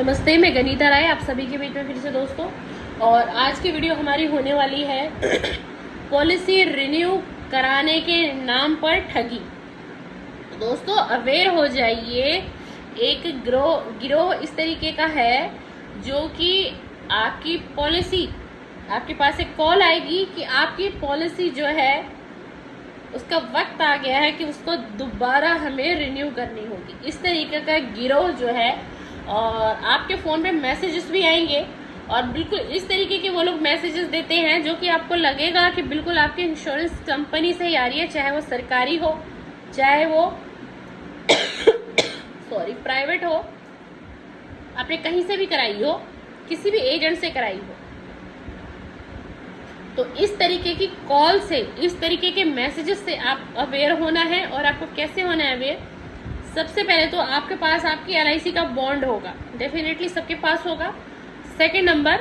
नमस्ते, मैं गनीता राय आप सभी के बीच में फिर से दोस्तों। और आज की वीडियो हमारी होने वाली है पॉलिसी रिन्यू कराने के नाम पर ठगी। तो दोस्तों अवेयर हो जाइए, एक गिरोह इस तरीके का है जो कि आपकी पॉलिसी, आपके पास एक कॉल आएगी कि आपकी पॉलिसी जो है उसका वक्त आ गया है कि उसको दोबारा हमें रिन्यू करनी होगी। इस तरीके का गिरोह जो है, और आपके फ़ोन पे मैसेजेस भी आएंगे और बिल्कुल इस तरीके के वो लोग मैसेजेस देते हैं जो कि आपको लगेगा कि बिल्कुल आपकी इंश्योरेंस कंपनी से ही आ रही है, चाहे वो सरकारी हो चाहे वो प्राइवेट हो, आपने कहीं से भी कराई हो, किसी भी एजेंट से कराई हो। तो इस तरीके की कॉल से, इस तरीके के मैसेजेस से आप अवेयर होना है। और आपको कैसे होना है अवेयर? सबसे पहले तो आपके पास आपकी LIC का बॉन्ड होगा, डेफिनेटली सबके पास होगा। सेकंड नंबर,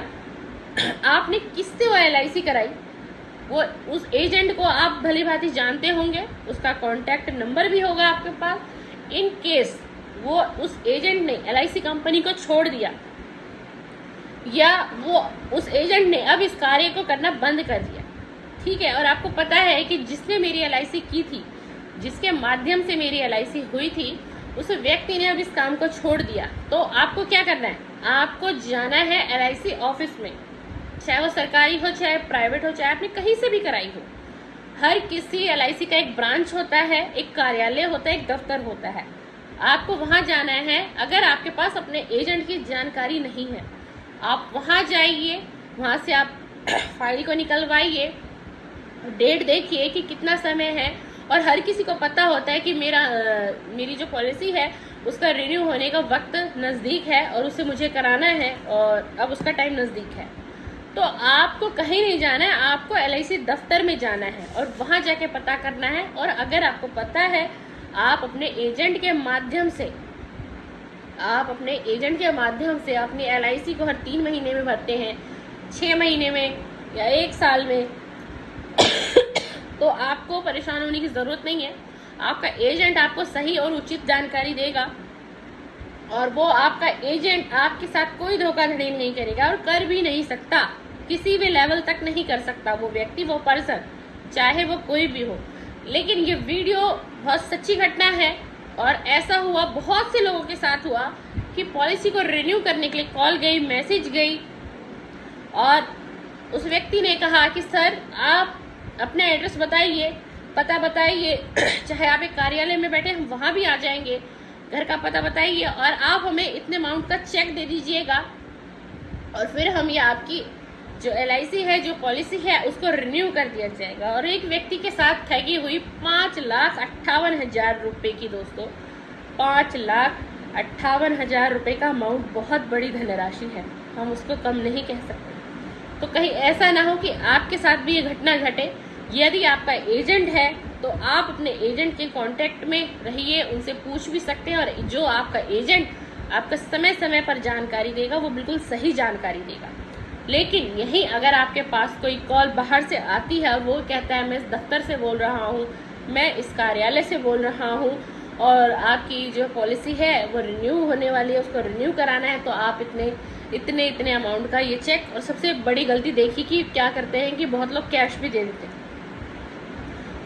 आपने किससे वो LIC कराई, वो उस एजेंट को आप भली भांति जानते होंगे, उसका कॉन्टैक्ट नंबर भी होगा आपके पास। इन केस वो उस एजेंट ने LIC कंपनी को छोड़ दिया या वो उस एजेंट ने अब इस कार्य को करना बंद कर दिया, ठीक है, और आपको पता है कि जिसने मेरी LIC की थी, जिसके माध्यम से मेरी LIC हुई थी, उस व्यक्ति ने अब इस काम को छोड़ दिया, तो आपको क्या करना है? आपको जाना है LIC ऑफिस में, चाहे वो सरकारी हो चाहे प्राइवेट हो, चाहे आपने कहीं से भी कराई हो। हर किसी LIC का एक ब्रांच होता है, एक कार्यालय होता है, एक दफ्तर होता है। आपको वहां जाना है। अगर आपके पास अपने एजेंट की जानकारी नहीं है, आप वहां जाइए, वहां से आप फाइल को निकलवाइए, डेट देखिए कि कितना समय है। और हर किसी को पता होता है कि मेरी जो पॉलिसी है उसका रिन्यू होने का वक्त नज़दीक है और उसे मुझे कराना है और अब उसका टाइम नज़दीक है। तो आपको कहीं नहीं जाना है, आपको LIC दफ्तर में जाना है और वहां जाके पता करना है। और अगर आपको पता है, आप अपने एजेंट के माध्यम से, अपनी LIC को हर 3 महीने में भरते हैं, 6 महीने में या 1 साल में, तो आपको परेशान होने की ज़रूरत नहीं है। आपका एजेंट आपको सही और उचित जानकारी देगा और वो आपका एजेंट आपके साथ कोई धोखाधड़ी नहीं करेगा और कर भी नहीं सकता, किसी भी लेवल तक नहीं कर सकता वो व्यक्ति, वो पर्सन, चाहे वो कोई भी हो। लेकिन ये वीडियो बहुत सच्ची घटना है और ऐसा हुआ, बहुत से लोगों के साथ हुआ कि पॉलिसी को रिन्यू करने के लिए कॉल गई, मैसेज गई और उस व्यक्ति ने कहा कि सर आप अपना एड्रेस बताइए, पता बताइए, चाहे आप एक कार्यालय में बैठे हम वहाँ भी आ जाएंगे, घर का पता बताइए और आप हमें इतने अमाउंट का चेक दे दीजिएगा और फिर हम ये आपकी जो LIC है, जो पॉलिसी है, उसको रिन्यू कर दिया जाएगा। और एक व्यक्ति के साथ ठगी हुई 5,58,000 रुपये की। दोस्तों 5,58,000 रुपये का अमाउंट बहुत बड़ी धनराशि है, हम उसको कम नहीं कह सकते। तो कहीं ऐसा ना हो कि आपके साथ भी ये घटना घटे। यदि आपका एजेंट है तो आप अपने एजेंट के कांटेक्ट में रहिए, उनसे पूछ भी सकते हैं और जो आपका एजेंट आपका समय समय पर जानकारी देगा वो बिल्कुल सही जानकारी देगा। लेकिन यही अगर आपके पास कोई कॉल बाहर से आती है और वो कहता है मैं इस दफ्तर से बोल रहा हूँ, मैं इस कार्यालय से बोल रहा हूँ और आपकी जो पॉलिसी है वो रिन्यू होने वाली है, उसको रिन्यू कराना है, तो आप इतने अमाउंट का ये चेक। और सबसे बड़ी गलती देखी कि क्या करते हैं कि बहुत लोग कैश भी दे देते हैं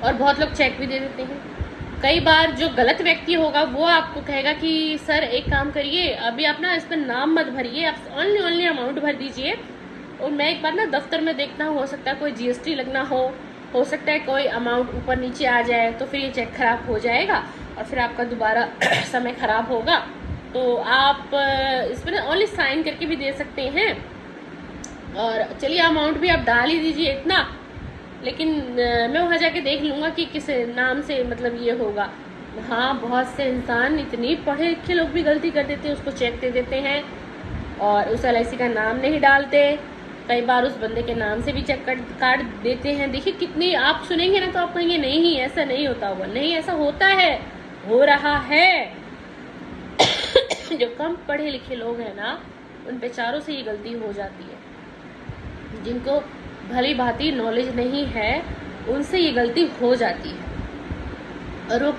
और बहुत लोग चेक भी दे देते हैं। कई बार जो गलत व्यक्ति होगा वो आपको कहेगा कि सर एक काम करिए, अभी आप ना इस पर नाम मत भरिए, आप ओनली अमाउंट भर दीजिए और मैं एक बार ना दफ्तर में देखता हूँ, हो सकता है कोई GST लगना हो सकता है कोई अमाउंट ऊपर नीचे आ जाए, तो फिर ये चेक खराब हो जाएगा और फिर आपका दोबारा समय खराब होगा। तो आप इसमें ओनली साइन करके भी दे सकते हैं और चलिए अमाउंट भी आप डाल ही दीजिए इतना, लेकिन मैं वहाँ जाके देख लूँगा कि किस नाम से मतलब ये होगा। हाँ, बहुत से इंसान, इतनी पढ़े लिखे लोग भी गलती कर देते हैं, उसको चेक दे देते हैं और उस LIC का नाम नहीं डालते, कई बार उस बंदे के नाम से भी चेक काट देते हैं। देखिए कितनी, आप सुनेंगे ना तो आप कहेंगे नहीं ऐसा नहीं होता होगा, नहीं ऐसा होता है, हो रहा है। जो कम पढ़े लिखे लोग हैं ना, उन बेचारों से ये गलती हो जाती है, जिनको भली भांति नॉलेज नहीं है उनसे ये गलती हो जाती है और वो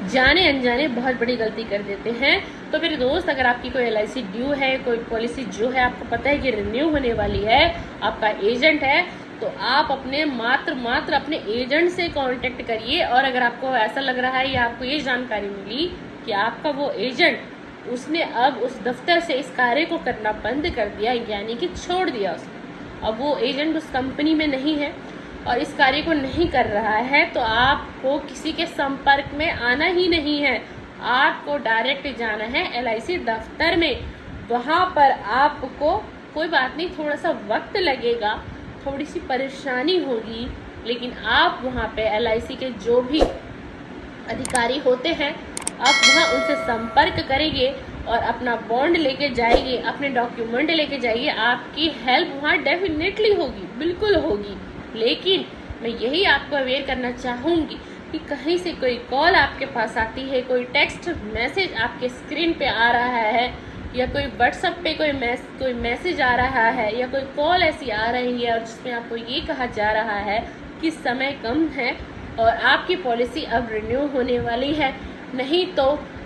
जाने अनजाने बहुत बड़ी गलती कर देते हैं तो मेरे दोस्त, अगर आपकी कोई LIC ड्यू है, कोई पॉलिसी जो है आपको पता है कि रिन्यू होने वाली है, आपका एजेंट है, तो आप अपने मात्र अपने एजेंट से कांटेक्ट करिए। और अगर आपको ऐसा लग रहा है या आपको ये जानकारी मिली कि आपका वो एजेंट उसने अब उस दफ्तर से इस कार्य को करना बंद कर दिया, यानी कि छोड़ दिया उसने, अब वो एजेंट उस कंपनी में नहीं है और इस कार्य को नहीं कर रहा है, तो आपको किसी के संपर्क में आना ही नहीं है। आपको डायरेक्ट जाना है LIC दफ्तर में। वहाँ पर आपको, कोई बात नहीं, थोड़ा सा वक्त लगेगा, थोड़ी सी परेशानी होगी, लेकिन आप वहाँ पे LIC के जो भी अधिकारी होते हैं, आप वहाँ उनसे संपर्क करेंगे और अपना बॉन्ड लेके जाइए, अपने डॉक्यूमेंट लेके जाइए। आपकी हेल्प वहाँ डेफिनेटली होगी, बिल्कुल होगी। लेकिन मैं यही आपको अवेयर करना चाहूँगी कि कहीं से कोई कॉल आपके पास आती है, कोई टेक्स्ट मैसेज आपके स्क्रीन पे आ रहा है, या कोई व्हाट्सएप पे कोई मैसेज आ रहा है, या कोई कॉल ऐसी आ रही है और जिसमें आपको ये कहा जा रहा है कि समय कम है और आपकी पॉलिसी अब रिन्यू होने वाली है, नहीं तो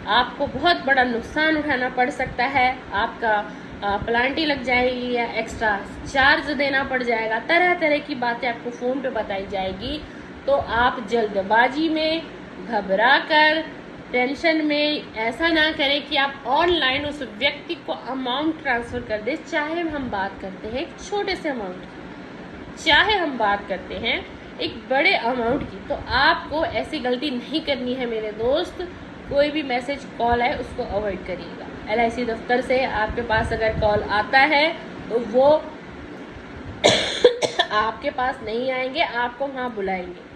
आपको बहुत बड़ा नुकसान उठाना पड़ सकता है, आपका प्लांटी लग जाएगी या एक्स्ट्रा चार्ज देना पड़ जाएगा, तरह तरह की बातें आपको फ़ोन पे बताई जाएगी, तो आप जल्दबाजी में, घबरा कर, टेंशन में ऐसा ना करें कि आप ऑनलाइन उस व्यक्ति को अमाउंट ट्रांसफ़र कर दें। चाहे हम बात करते हैं एक छोटे से अमाउंट की, चाहे हम बात करते हैं एक बड़े अमाउंट की, तो आपको ऐसी गलती नहीं करनी है मेरे दोस्त। कोई भी मैसेज, कॉल है, उसको अवॉइड करिएगा। LIC दफ्तर से आपके पास अगर कॉल आता है तो वो आपके पास नहीं आएंगे, आपको वहाँ बुलाएंगे।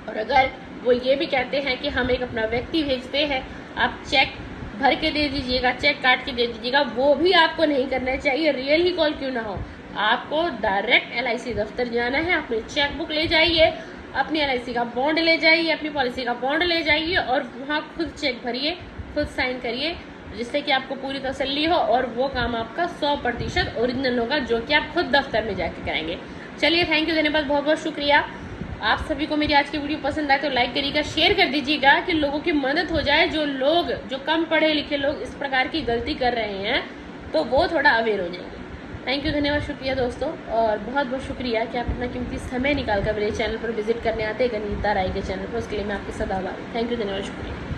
और अगर वो ये भी कहते हैं कि हम एक अपना व्यक्ति भेजते हैं, आप चेक भर के दे दीजिएगा, चेक काट के दे दीजिएगा, वो भी आपको नहीं करना चाहिए, रियल ही कॉल क्यों ना हो। आपको डायरेक्ट LIC दफ्तर जाना है, अपनी चेक बुक ले जाइए, अपनी LIC का बॉन्ड ले जाइए, अपनी पॉलिसी का बॉन्ड ले जाइए और वहाँ खुद चेक भरिए, खुद साइन करिए, जिससे कि आपको पूरी तसल्ली हो और वो काम आपका 100% ओरिजिनल होगा, जो कि आप खुद दफ्तर में जाके कराएंगे। चलिए, थैंक यू, धन्यवाद, बहुत बहुत शुक्रिया। आप सभी को मेरी आज की वीडियो पसंद आए तो लाइक करिएगा, शेयर कर दीजिएगा कि लोगों की मदद हो जाए। जो कम पढ़े लिखे लोग इस प्रकार की गलती कर रहे हैं, तो वो थोड़ा अवेयर हो जाएंगे। थैंक यू, धन्यवाद, शुक्रिया दोस्तों, और बहुत बहुत शुक्रिया कि आप अपना कीमती समय निकाल कर मेरे चैनल पर विजिट करने आते हैं, गनीता राय के चैनल पर। उसके लिए मैं आपकी सदा आभारी। थैंक यू, धन्यवाद, शुक्रिया।